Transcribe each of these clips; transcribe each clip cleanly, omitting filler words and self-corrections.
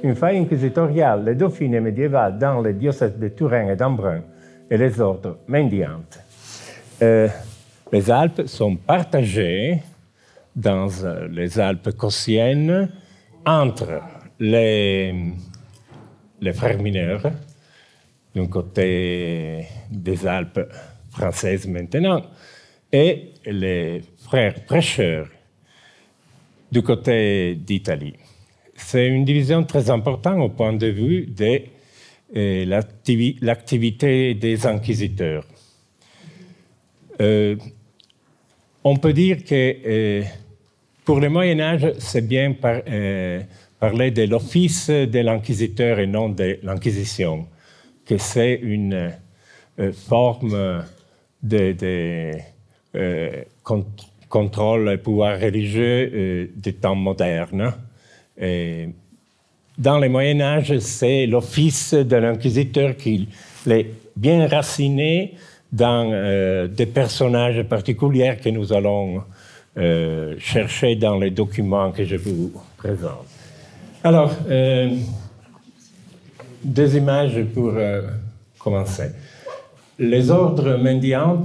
une faille inquisitoriale, les dauphines médiévales dans les diocèses de Touraine et d'Embrun et les ordres mendiantes. Les Alpes sont partagées dans les Alpes caussiennes entre les frères mineurs, d'un côté des Alpes françaises maintenant, et les frères prêcheurs du côté d'Italie. C'est une division très importante au point de vue de l'activité des inquisiteurs. On peut dire que pour le Moyen-Âge, c'est bien parler de l'office de l'inquisiteur et non de l'Inquisition, que c'est une forme de contrôle et pouvoir religieux des temps modernes. Dans le Moyen-Âge, c'est l'office de l'inquisiteur qui est bien raciné dans des personnages particuliers que nous allons chercher dans les documents que je vous présente. Alors, des images pour commencer. Les ordres mendiants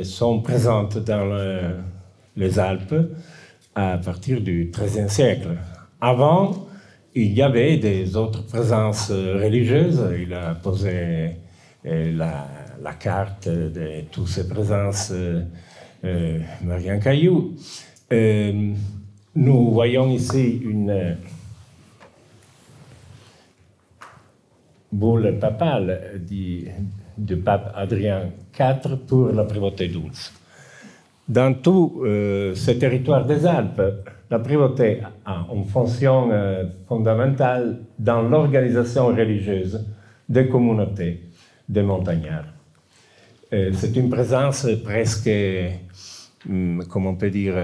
sont présents dans les Alpes à partir du XIIIe siècle. Avant, il y avait des autres présences religieuses. Il a posé la carte de toutes ces présences Marian Caillou. Nous voyons ici une bulle papale du pape Adrien IV pour la prévôté douce. Dans tout ce territoire des Alpes, la prévôté a une fonction fondamentale dans l'organisation religieuse des communautés des montagnards. C'est une présence presque, comment on peut dire,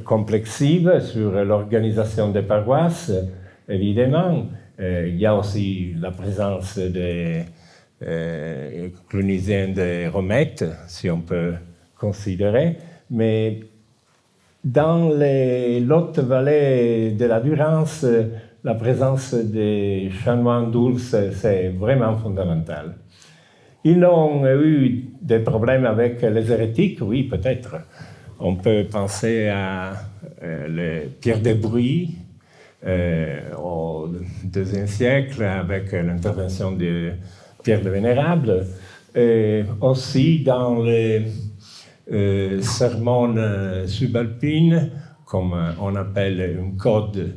complexive sur l'organisation des paroisses, évidemment. Il y a aussi la présence des clunisiens des Romettes, si on peut considérer, mais dans les hautes vallées de la Durance, la présence des chanoines d'Ours, c'est vraiment fondamental. Ils ont eu des problèmes avec les hérétiques, oui, peut-être. On peut penser à Pierre de Bruy, au IIe siècle, avec l'intervention de Pierre le Vénérable, et aussi dans les sermons subalpines, comme on appelle un code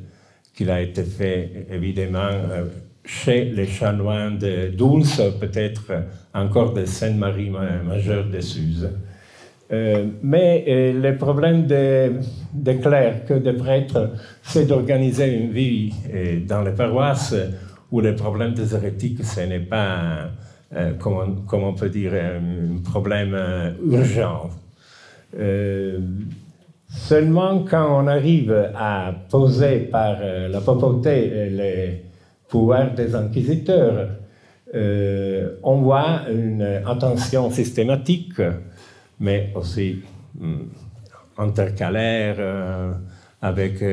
qui a été fait évidemment chez les chanoines de Douls, peut-être encore de Sainte-Marie Majeure de Suse. Mais le problème des clercs, des prêtres, c'est d'organiser une vie dans les paroisses où le problème des hérétiques, ce n'est pas, comment on peut dire, un problème urgent. Seulement quand on arrive à poser par la papauté les pouvoirs des inquisiteurs, on voit une attention systématique, mais aussi intercalaire, avec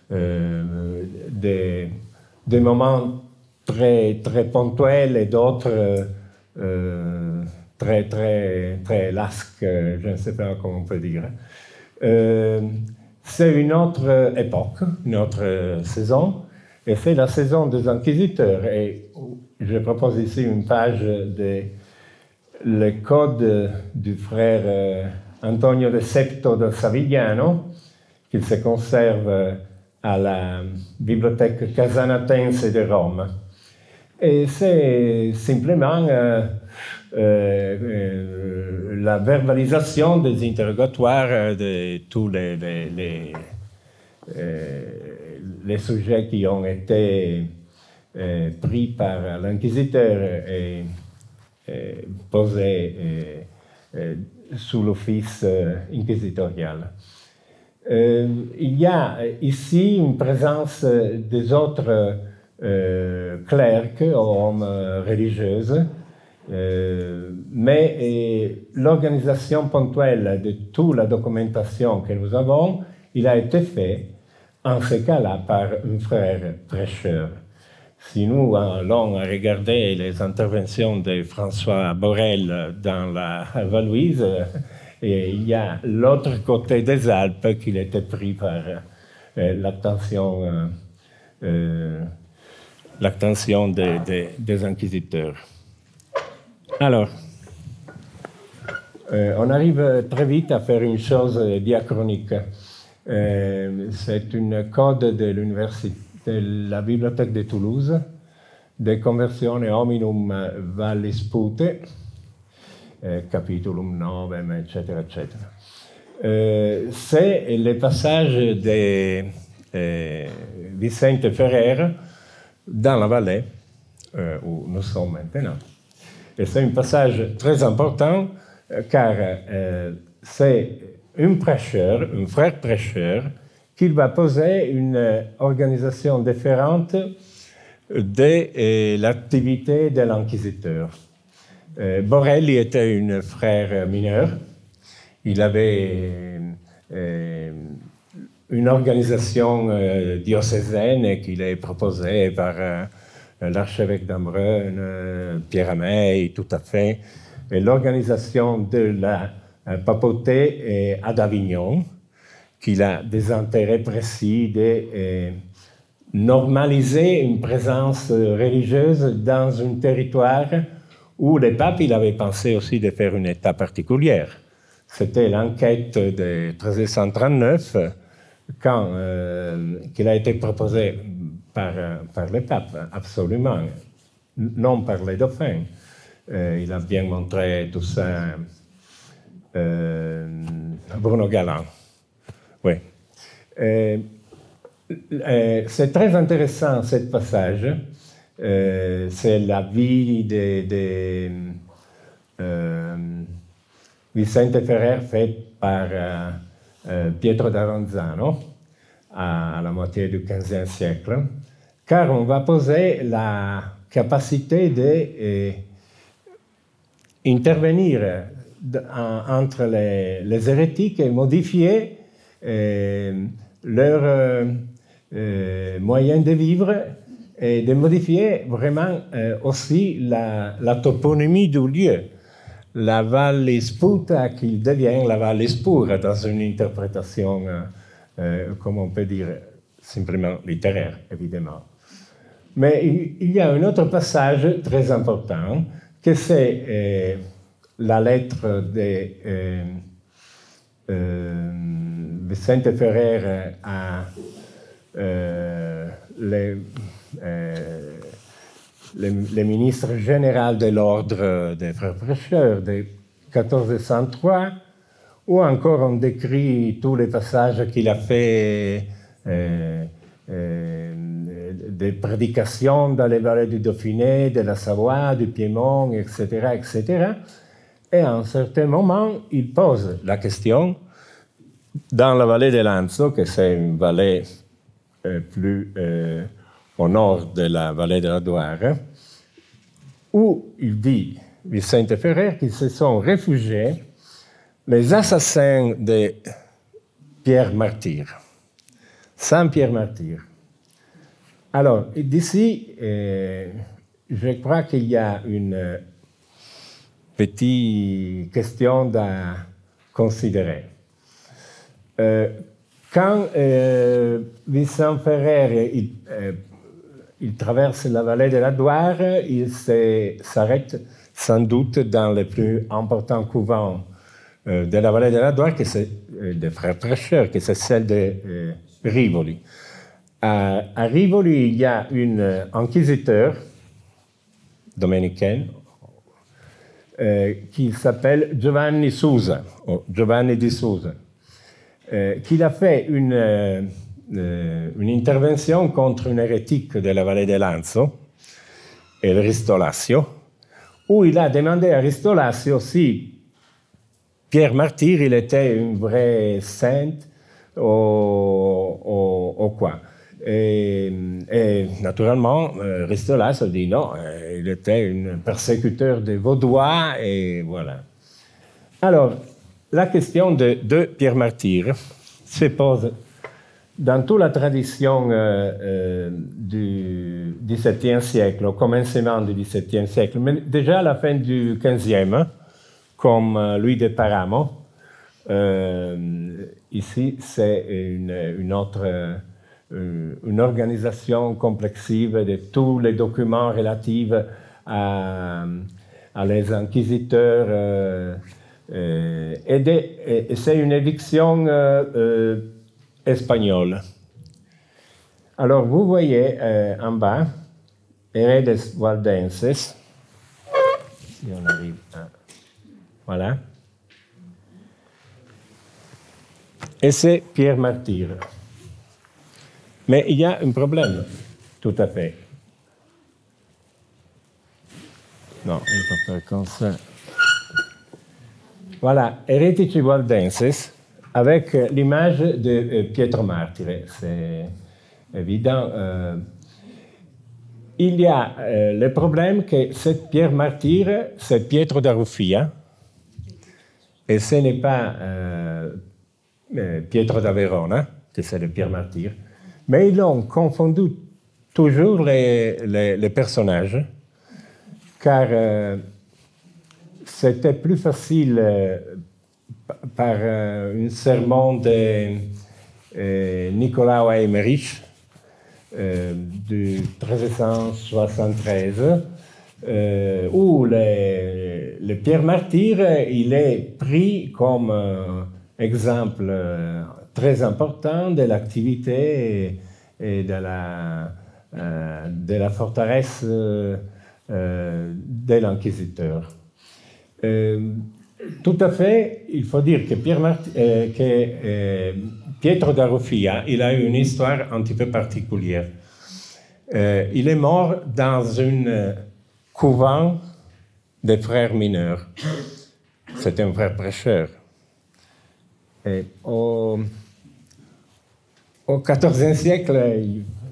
des moments très, très ponctuels et d'autres très, très, très lasques, je ne sais pas comment on peut dire. C'est une autre époque, une autre saison, et c'est la saison des inquisiteurs. Et je propose ici une page le code du frère Antonio de Septo de Savigliano, qui se conserve à la bibliothèque casanatense de Rome. Et c'est simplement la verbalisation des interrogatoires de tous les sujets qui ont été pris par l'inquisiteur et posés sous l'office inquisitorial. Il y a ici une présence des autres clercs ou hommes religieux, mais l'organisation ponctuelle de toute la documentation que nous avons, il a été fait en ce cas-là, par un frère prêcheur. Si nous allons regarder les interventions de François Borel dans la Valoise, il y a l'autre côté des Alpes qu'il était pris par l'attention des inquisiteurs. Alors, on arrive très vite à faire une chose diachronique. C'est une code de la Bibliothèque de Toulouse, De Conversione Hominum Vallis Pute, capitulum 9, eccetera, eccetera. C'est le passage de Vicente Ferrer dans la vallée où nous sommes maintenant. Et c'est un passage très important car c'est un frère prêcheur, qui va poser une organisation différente de l'activité de l'inquisiteur. Borel était un frère mineur. Il avait une organisation diocésaine qu'il est proposée par l'archevêque d'Embrun, Pierre Ameil, tout à fait. Et l'organisation de la papauté à Avignon, qu'il a des intérêts précis de normaliser une présence religieuse dans un territoire où le pape il avait pensé aussi de faire une étape particulière. C'était l'enquête de 1339 qu'il a été proposé par le pape, absolument, non par les dauphins. Il a bien montré tout ça Bruno Galland. Oui. C'est très intéressant, ce passage. C'est la vie de Vicente Ferrer faite par Pietro d'Aronzano à la moitié du XVe siècle, car on va poser la capacité d'intervenir entre les hérétiques et modifier leurs moyens de vivre et de modifier vraiment aussi la toponymie du lieu. La Valle Sputa qui devient la Valle Spura dans une interprétation, comme on peut dire, simplement littéraire, évidemment. Mais il y a un autre passage très important, que c'est la lettre de Vicente Ferrer à le ministre général de l'ordre des frères prêcheurs de 1403, où encore on décrit tous les passages qu'il a fait des prédications dans les vallées du Dauphiné, de la Savoie, du Piémont, etc., etc. Et à un certain moment, il pose la question dans la vallée de Lanzo, que c'est une vallée plus au nord de la vallée de la Loire, où il dit, Vicente Ferrer, qu'ils se sont réfugiés les assassins de Pierre Martyr, Saint Pierre Martyr. Alors, d'ici, je crois qu'il y a une petite question à considérer. Quand Vicente Ferrer il traverse la vallée de la Loire, il s'arrête sans doute dans le plus important couvent de la vallée de la Loire, que c'est des frères prêcheurs, que c'est celle de Rivoli. À Rivoli, il y a un inquisiteur dominicain qui s'appelle Giovanni Sousa, ou Giovanni di Sousa, qui a fait une intervention contre une hérétique de la vallée de Lanzo, el Ristolasio, où il a demandé à Ristolasio si Pierre Martyr il était une vraie sainte ou quoi. Et naturellement, Ristolasio dit non, il était un persécuteur des Vaudois, et voilà. Alors, la question de Pierre Martyr se pose dans toute la tradition du XVIIe siècle, au commencement du XVIIe siècle, mais déjà à la fin du XVe, comme Louis de Paramo, ici c'est une organisation complexive de tous les documents relatifs à les inquisiteurs, et c'est une édition espagnole. Alors, vous voyez en bas, Heredes Valdenses, si on arrive à... Voilà. Et c'est Pierre Martyr. Mais il y a un problème, tout à fait. Non, il faut faire comme ça. Voilà, Heretici Valdenses, avec l'image de Pietro Martire. C'est évident. Il y a le problème que cette Pierre Martyr, c'est Pietro da Ruffia, et ce n'est pas Pietro da Verona, que c'est le Pierre Martyr, mais ils ont confondu toujours les personnages, car c'était plus facile par un sermon de Nicolae Eymerich de 1373, où le Pierre Martyr il est pris comme exemple très important de l'activité et de la forteresse de l'inquisiteur. Tout à fait, il faut dire que Pietro da Ruffia, il a une histoire un petit peu particulière. Il est mort dans un couvent des frères mineurs. C'était un frère prêcheur. Et au XIVe siècle,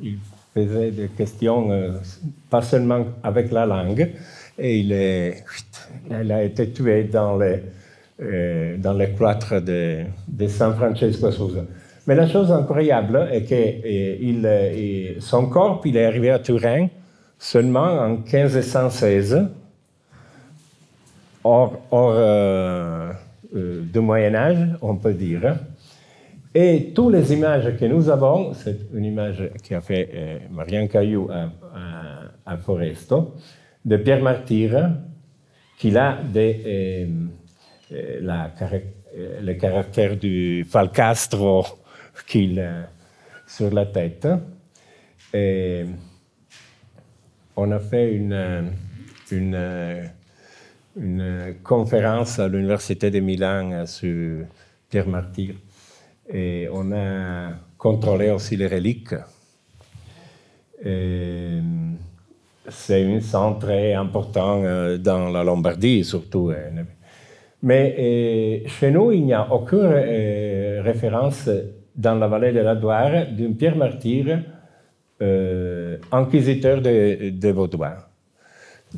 il faisait des questions, pas seulement avec la langue, et il a été tué dans les cloîtres de San Francesco a Susa. Mais la chose incroyable est que son corps il est arrivé à Turin seulement en 1516, hors du Moyen-Âge, on peut dire. Et toutes les images que nous avons, c'est une image qui a fait Marianne Caillou à Foresto, de Pierre Martyr, qui a le caractère du falcastro qu'il a sur la tête. Et on a fait une conférence à l'Université de Milan sur Pierre Martyr. Et on a contrôlé aussi les reliques. C'est un centre très important dans la Lombardie, surtout. Mais chez nous, il n'y a aucune référence dans la vallée de la Loire d'un Pierre Martyr inquisiteur de Vaudois.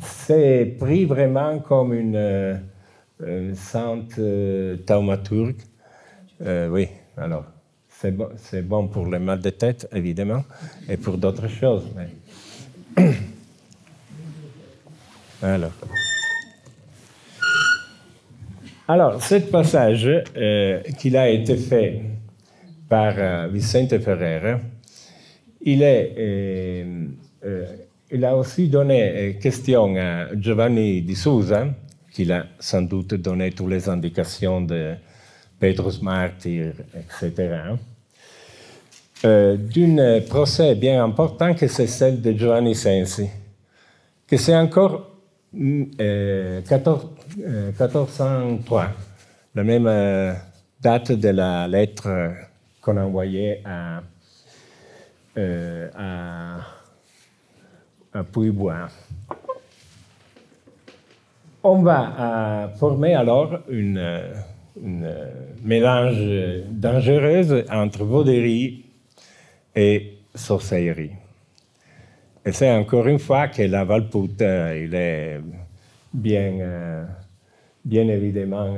C'est pris vraiment comme une sainte thaumaturge. Oui, alors, c'est bon pour le mal de tête, évidemment, et pour d'autres choses. Mais... Alors, ce passage qui a été fait par Vicente Ferrer, il a aussi donné question à Giovanni di Susa, qui a sans doute donné toutes les indications de Petrus Martyr, etc., d'un procès bien important que c'est celle de Giovanni Sensi, que c'est encore 1403, la même date de la lettre qu'on a envoyée à Puy-Bois. On va former alors une mélange dangereux entre vauderie et sorcellerie. Et c'est encore une fois que la Valpute, il est bien évidemment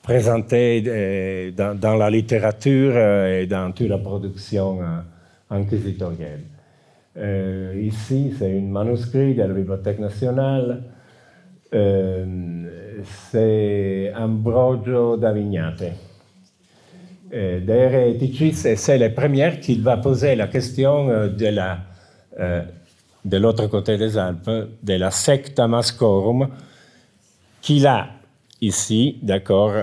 présentée dans la littérature et dans toute la production inquisitorielle. Ici, c'est un manuscrit de la Bibliothèque nationale. C'est Ambrogio da Vignate. De Hereticis, et c'est la première qui va poser la question de l'autre côté des Alpes, de la secta Mascorum, qu'il a ici, d'accord,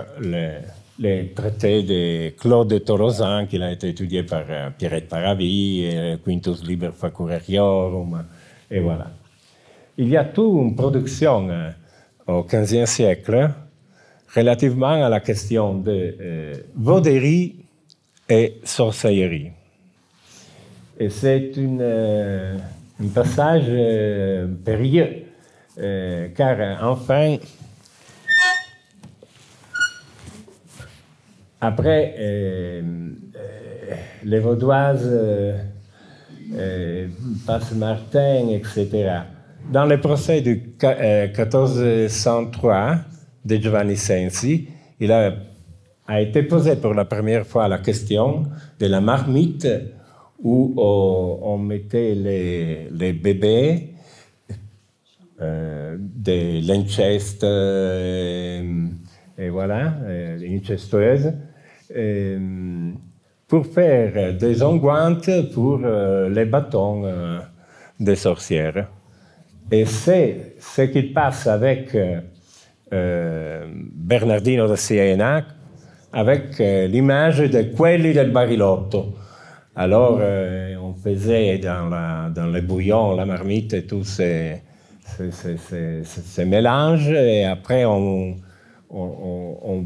les traités de Claude de Tolosan, qui a été étudié par Pierrette Paravi, et Quintus Liber Facurariorum, et voilà. Il y a toute une production au XVe siècle relativement à la question de vauderie et sorcellerie. Et c'est un passage périlleux, car enfin, après les Vaudoises, Passe-Martin, etc., dans le procès du 1403 de Giovanni Sensi, il a été posé pour la première fois la question de la marmite où on mettait les bébés de l'inceste et voilà, incestueuses, pour faire des onguentes pour les bâtons des sorcières. Et c'est ce qui passe avec Bernardino da Siena, avec l'image de quelli del barilotto. Alors, on faisait dans le bouillon, la marmite et tous ces mélanges, et après on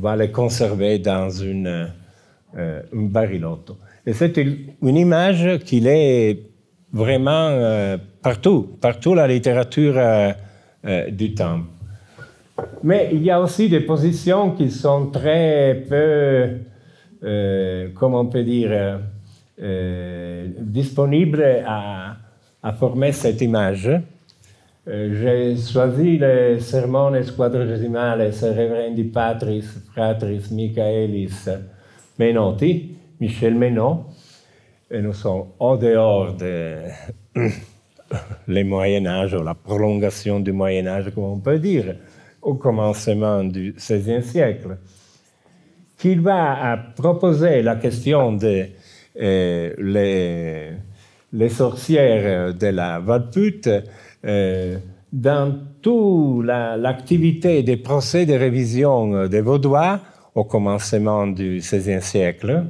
va les conserver dans un barilotto. Et c'est une image qui est vraiment partout la littérature du temps. Mais il y a aussi des positions qui sont très peu, comment on peut dire, disponibles à former cette image. J'ai choisi le Sermone Quadragesimale Reverendi Patris Fratris Michaelis Menotti, Michel Menot, et nous sommes en dehors de le Moyen-Âge, ou la prolongation du Moyen-Âge, comme on peut dire, au commencement du XVIe siècle, qu'il va proposer la question de les sorcières de la Valpute dans toute l'activité des procès de révision des Vaudois au commencement du XVIe siècle.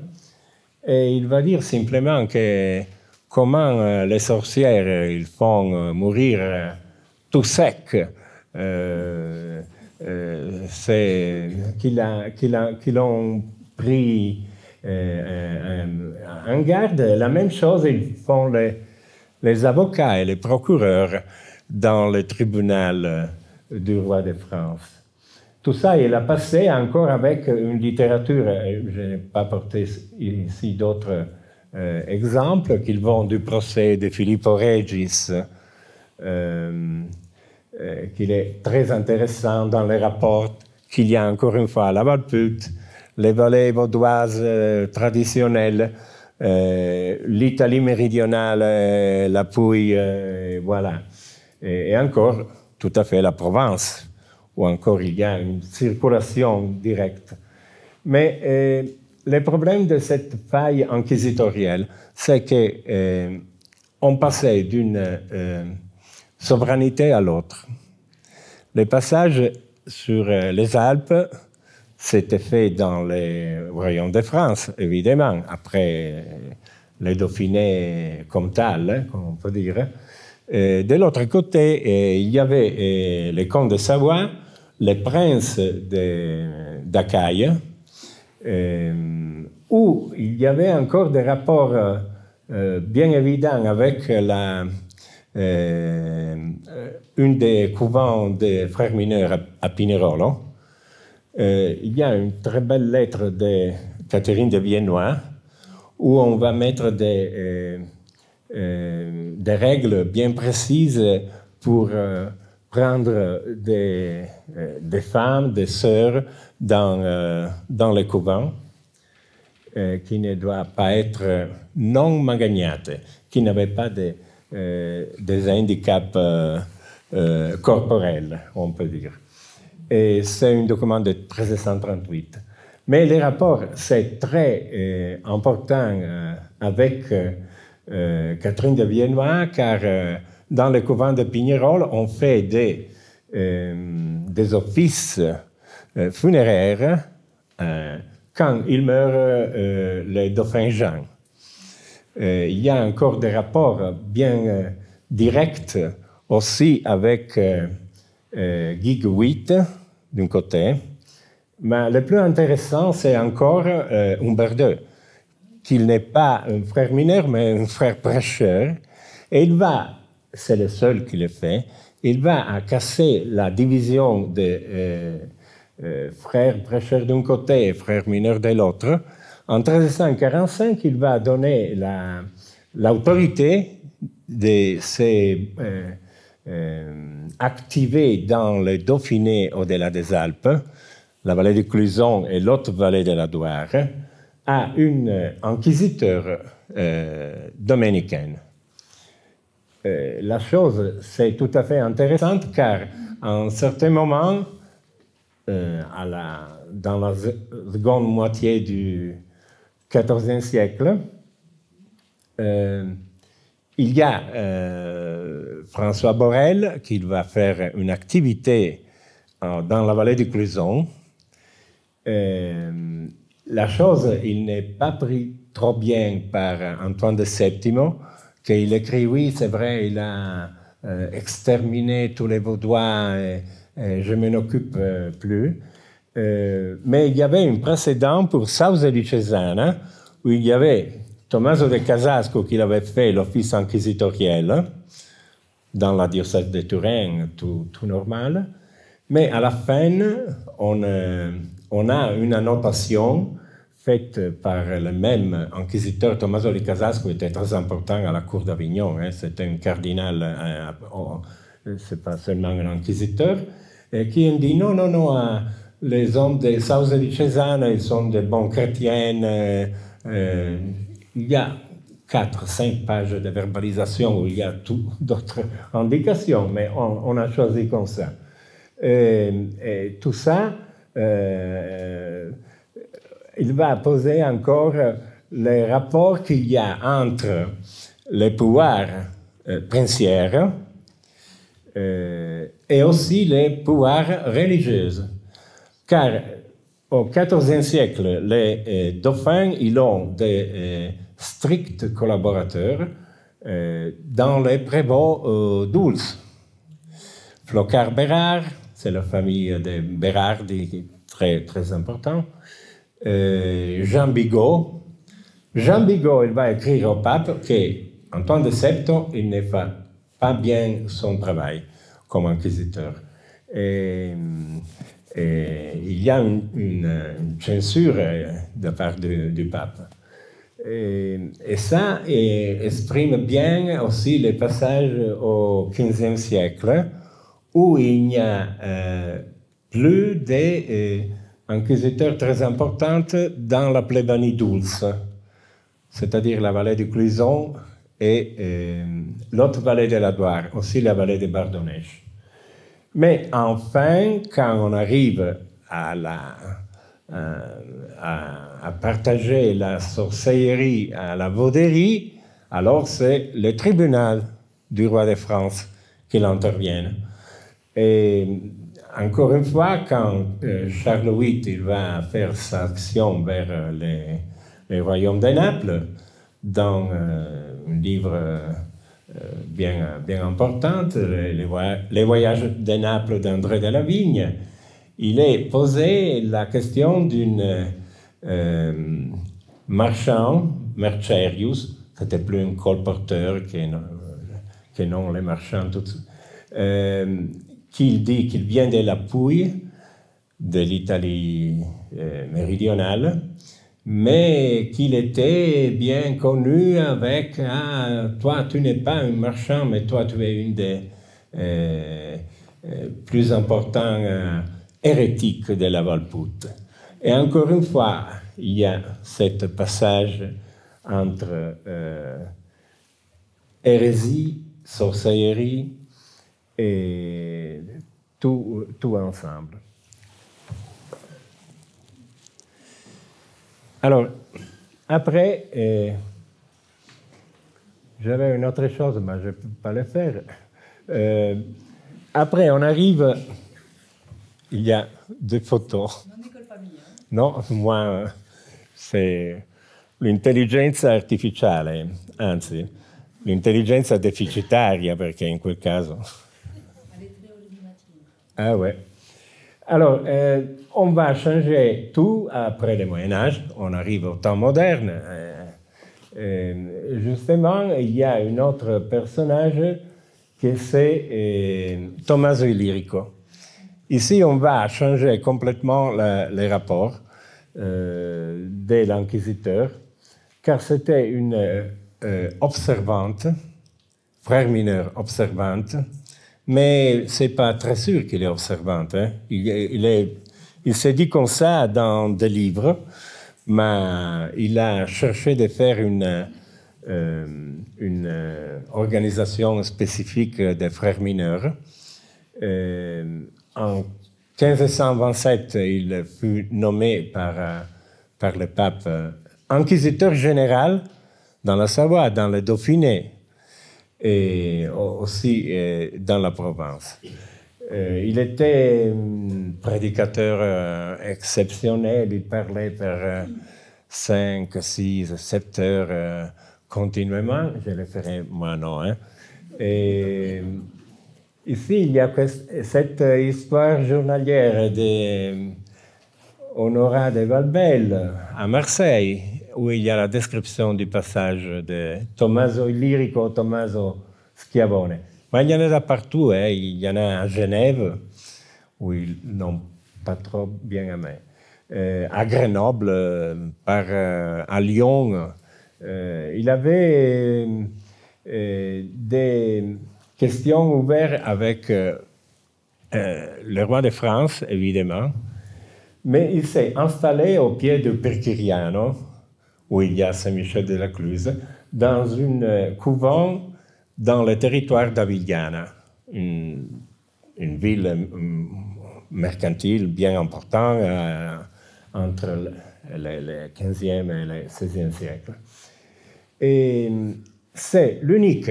Et il va dire simplement que comment les sorcières ils font mourir tout sec, c'est qu'ils ont pris en garde. La même chose ils font les avocats et les procureurs dans le tribunal du roi de France. Tout ça, il a passé encore avec une littérature, je n'ai pas porté ici d'autres exemples, qui vont du procès de Filippo Regis, qui est très intéressant dans les rapports qu'il y a encore une fois à la Valpute, les vallées vaudoises traditionnelles, l'Italie méridionale, la Pouille, voilà. Et encore, tout à fait la Provence, où encore il y a une circulation directe. Mais le problème de cette faille inquisitorielle, c'est qu'on passait d'une souveraineté à l'autre. Le passage sur les Alpes s'était fait dans les royaumes de France, évidemment, après les Dauphinés comtales, comme on peut dire. De l'autre côté, il y avait les comtes de Savoie, les princes d'Achaïe, où il y avait encore des rapports bien évidents avec une des couvents des frères mineurs à Pinerolo. Il y a une très belle lettre de Catherine de Viennois où on va mettre des règles bien précises pour prendre des femmes, des sœurs dans les couvents, qui ne doivent pas être non magagnate, qui n'avaient pas des handicaps corporels, on peut dire. Et c'est un document de 1338. Mais les rapports, c'est très important avec Catherine de Viennois, car dans le couvent de Pignerol, on fait des offices funéraires quand il meurt le dauphin Jean. Il y a encore des rapports bien directs aussi avec Guy Guit, d'un côté, mais le plus intéressant, c'est encore Humbert II, qu'il n'est pas un frère mineur, mais un frère prêcheur, et il va, c'est le seul qui le fait, il va casser la division des frères prêcheurs d'un côté et frères mineurs de l'autre. En 1345, il va donner l'autorité de ces activés dans le Dauphiné au-delà des Alpes, la vallée du Clusson et l'autre vallée de la Loire, à une inquisiteur dominicaine. La chose, c'est tout à fait intéressante car à un certain moment, dans la seconde moitié du XIVe siècle, il y a François Borel qui va faire une activité dans la vallée du Clusson. La chose, il n'est pas pris trop bien par Antoine de Septimo, qu'il écrit, oui, c'est vrai, il a exterminé tous les Vaudois et je ne m'en occupe plus. Mais il y avait un précédent pour Sausa di Cesana, où il y avait Tommaso de Casasco qui avait fait l'office inquisitoriel dans la diocèse de Turin, tout normal. Mais à la fin, on a une annotation faite par le même inquisiteur. Tommaso di Casasco était très important à la cour d'Avignon. C'était un cardinal, c'est pas seulement un inquisiteur, qui a dit non, les hommes de Sausa di Cesana, ils sont des bons chrétiens. Il y a 4-5 pages de verbalisation où il y a d'autres indications, mais on a choisi comme ça. Et tout ça, il va poser encore les rapports qu'il y a entre les pouvoirs princiers et aussi les pouvoirs religieux. Car au XIVe siècle, les dauphins, ils ont des stricts collaborateurs dans les prévôts douces. Flocard-Bérard, c'est la famille des Bérardi, très important. Jean Bigot. Jean Bigot, il va écrire au pape qu'Antoine de Septo, il ne fait pas bien son travail comme inquisiteur. Et il y a une censure de part du pape. Et ça exprime bien aussi les passages au XVe siècle où il n'y a plus d'inquisiteurs très importants dans la plébanie douce, c'est-à-dire la vallée du Clusson et l'autre vallée de la Loire, aussi la vallée de Bardonnèche. Mais enfin, quand on arrive à partager la sorcellerie, à la vauderie, alors c'est le tribunal du roi de France qui intervient. Et encore une fois, quand Charles VIII il va faire sa action vers les royaumes de Naples, dans un livre bien important, les voyages de Naples d'André de la Vigne, il est posé la question d'une marchand, Mercerius, c'était plus un colporteur que non les marchands, qui dit qu'il vient de la Pouille, de l'Italie méridionale, mais qu'il était bien connu avec « Ah, toi, tu n'es pas un marchand, mais toi, tu es une des plus important hérétique de la Walpute. Et encore une fois, il y a ce passage entre hérésie, sorcellerie et tout ensemble. Alors, après, j'avais une autre chose, mais je ne peux pas le faire. Après, on arrive, il y a des photos. Non école famille. No, moi, c'est l'intelligenza artificiale, anzi, l'intelligenza deficitaria, perché in quel caso... Elle est très ordinative. Ah ouais. Alors, on va changer tout après le Moyen-Âge, on arrive au temps moderne. Justement, il y a un autre personnage que c'est Tommaso Illirico. Ici, on va changer complètement les rapports de l'inquisiteur, car c'était une observante, frère mineur observante, mais ce n'est pas très sûr qu'il est observante. Hein. Il s'est dit comme ça dans des livres, mais il a cherché de faire une organisation spécifique des frères mineurs. En 1527, il fut nommé par le pape inquisiteur général dans la Savoie, dans le Dauphiné, et aussi dans la Provence. Il était prédicateur exceptionnel, il parlait par 5, 6, 7 heures continuellement, je le ferai moi non. Hein. Et ici, il y a cette histoire journalière d'Honorat de Valbel à Marseille, où il y a la description du passage de Tommaso Illirico, Tommaso Schiavone. Mais il y en a partout, hein. Il y en a à Genève, où ils n'ont pas trop bien aimé. À Grenoble, à Lyon, il avait des questions ouvertes avec le roi de France, évidemment, mais il s'est installé au pied de Perchiriano, où il y a Saint-Michel-de-la-Cluse, dans une couvent dans le territoire d'Avigliana, une ville mercantile bien importante entre le 15e et le 16e siècle. Et c'est l'unique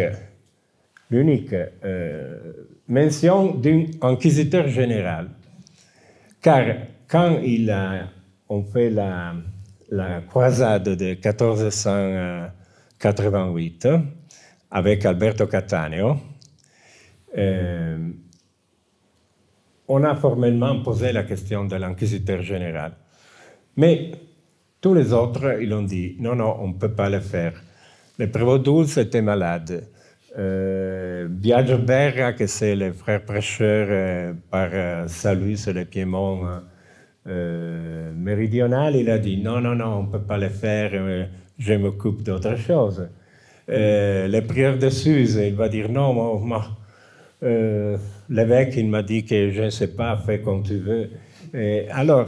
mention d'un inquisiteur général, car quand on fait la croisade de 1488 avec Alberto Cattaneo, on a formellement posé la question de l'inquisiteur général. Mais tous les autres, ils ont dit, non, on ne peut pas le faire. Le prévôt Dulce était malade. Biagio Berra, que c'est le frère prêcheur par Salus, le Piémont méridional, il a dit, non, on ne peut pas le faire, je m'occupe d'autre chose. Le prieur de Suse, il va dire, non, l'évêque, il m'a dit que je ne sais pas, fais comme tu veux. Alors,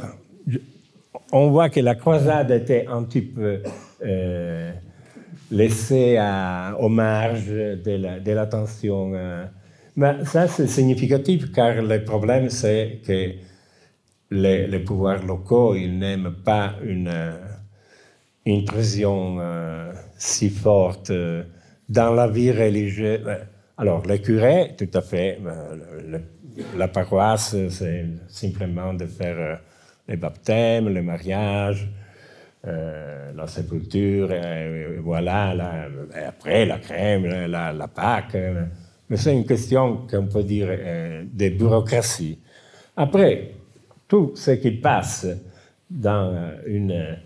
on voit que la croisade était un petit peu laissée aux marges de l'attention. Mais ça, c'est significatif, car le problème, c'est que les pouvoirs locaux, ils n'aiment pas une intrusion si forte dans la vie religieuse. Alors, les curés, tout à fait, la paroisse, c'est simplement de faire les baptêmes, les mariages, la sépulture, et voilà, et après la crème, la Pâque. Mais c'est une question qu'on peut dire de bureaucratie. Après, tout ce qui passe dans une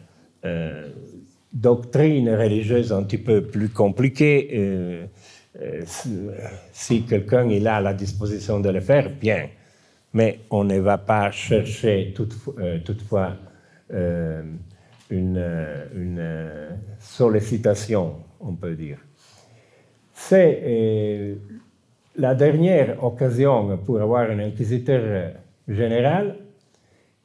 doctrine religieuse un petit peu plus compliquée, si quelqu'un il a la disposition de le faire, bien. Mais on ne va pas chercher toutefois une sollicitation, on peut dire. C'est la dernière occasion pour avoir un inquisiteur général,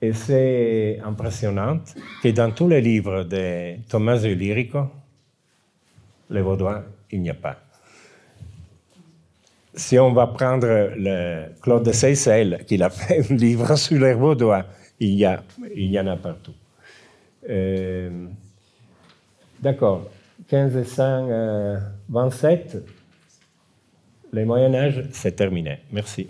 et c'est impressionnant que dans tous les livres de Tommaso Illirico, les Vaudois, il n'y a pas. Si on va prendre le Claude de Seyssel, qui a fait un livre sur les Vaudois, il y en a partout. D'accord. 1527, le Moyen-Âge, c'est terminé. Merci.